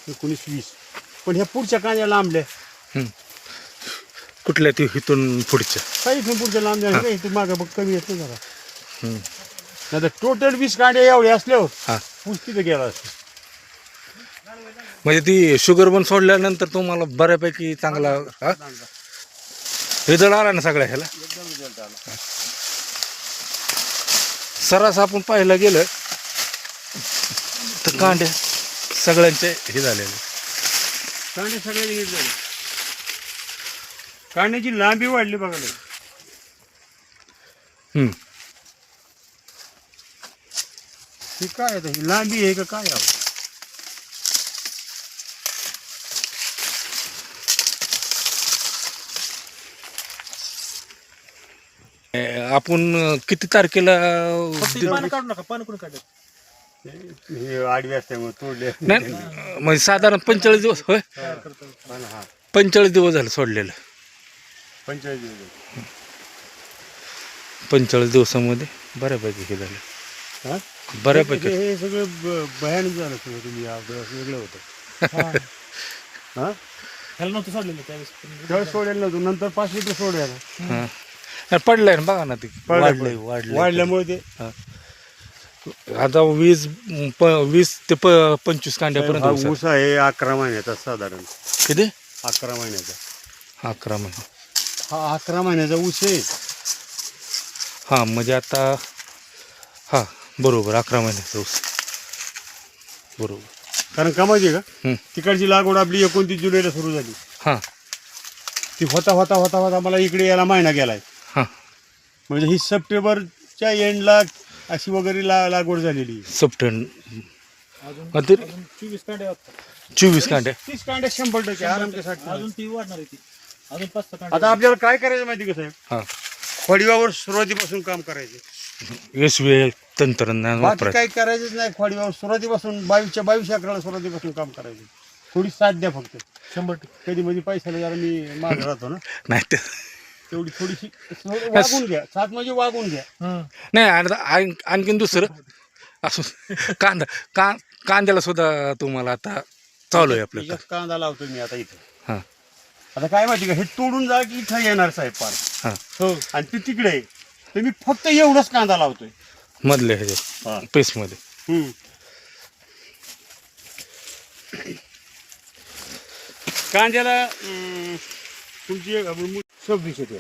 19 20. पण ह्या पुढच्या कांद्या लांबल्या. कुठल्या ती इथून पुढच्या काही इथून पुढच्या लांबल्या नाही, इथून मागं बघ कमी येत नाही जरा. नाही तर टोटल 20 कांड्या एवढे असल्यावर हां पुष्टी तर गेला असतो. म्हणजे ती शुगर बन सोडल्यानंतर तुम्हाला बऱ्यापैकी चांगला रिझल्ट आला ना सगळ्या ह्याला. एकदम रिझल्ट आला. सरस आपण पाहायला गेलं तर कांडे सगळ्यांचे हे झालेले. कांडे सगळ्यांनी घेतले. कांड्याची लांबी वाढली बघा लय. ही काय आता ही लांबी आहे का काय आहे? आपण किती तारखेला पानं काढू नका, पानं कोण काढत. हे आडवी असल्यामुळे तोडले. नाही म्हणजे साधारण 45 दिवस होय. हा 45 दिवस झाले सोडलेलं. 45 दिवस. 45 दिवसामध्ये बऱ्यापैकी हे झालं. हा बऱ्यापैकी हे सगळं भयानक झालं सगळं. तुम्ही वेगळं होतं. हा ह्याला नव्हतं सोडलेलं त्यावेळेस. त्यावेळेस सोडायला नव्हतं, नंतर 5 लिटर सोडायला. हां पडलंय ना बघा ना ते वाढलंय वाढल्यामुळे ते आता 20 ते 25 कांड्यापर्यंत ऊस आहे. ऊस आहे 11 महिन्याचा साधारण. किती 11 महिन्याचा. 11 महिने. हा 11 महिन्याचा ऊस आहे. हां म्हणजे आता हां बरोबर 11 महिन्याचा ऊस बरोबर. कारण का माहिती आहे का, तिकडची लागवड आपली 29 जुलैला सुरू झाली. हां ती होता मला इकडे यायला महिना गेलाय. हां म्हणजे ही सप्टेंबरच्या एंडला अशी वगैरे लागवड झालेली. सप्टेंबर अजून 24 कांड्या होतात. 24 कांड्या 30 कांड्या 100% आरामच्यासाठी. अजून ती वाढणार आहे ती. अजून 5-6 कांड्या. आता आपल्याला काय करायचं माहिती का साहेब, हां खोडीवावर सुरुवातीपासून काम करायचं. SVA तंत्रज्ञान बाकी वापरायचं. काही करायचंच नाही. खोडीवावर सुरुवातीपासून 22 अकराला सुरुवातीपासून काम करायचं. थोडी साथ द्या फक्त. 100%. कधी मध्ये पैशाला जरा मी मागे राहतो ना, नाही ते तेवढी थोडीशी वागून घ्या. साथ म्हणजे वागून घ्या. नाही आणखीन दुसरं असं कांद्याला सुद्धा तुम्हाला आता चालू आहे आपलं. त्याच्यात कांदा लावतो मी आता इथे. हां आता काय माहिती का, हे तोडून जा की इथं येणार साहेब पार. हां हो आणि ती तिकडे आहे. तर मी फक्त एवढंच कांदा लावतोय मधल्या ह्याच्यात पेसमध्ये. कांद्याला तुमची 26 येते.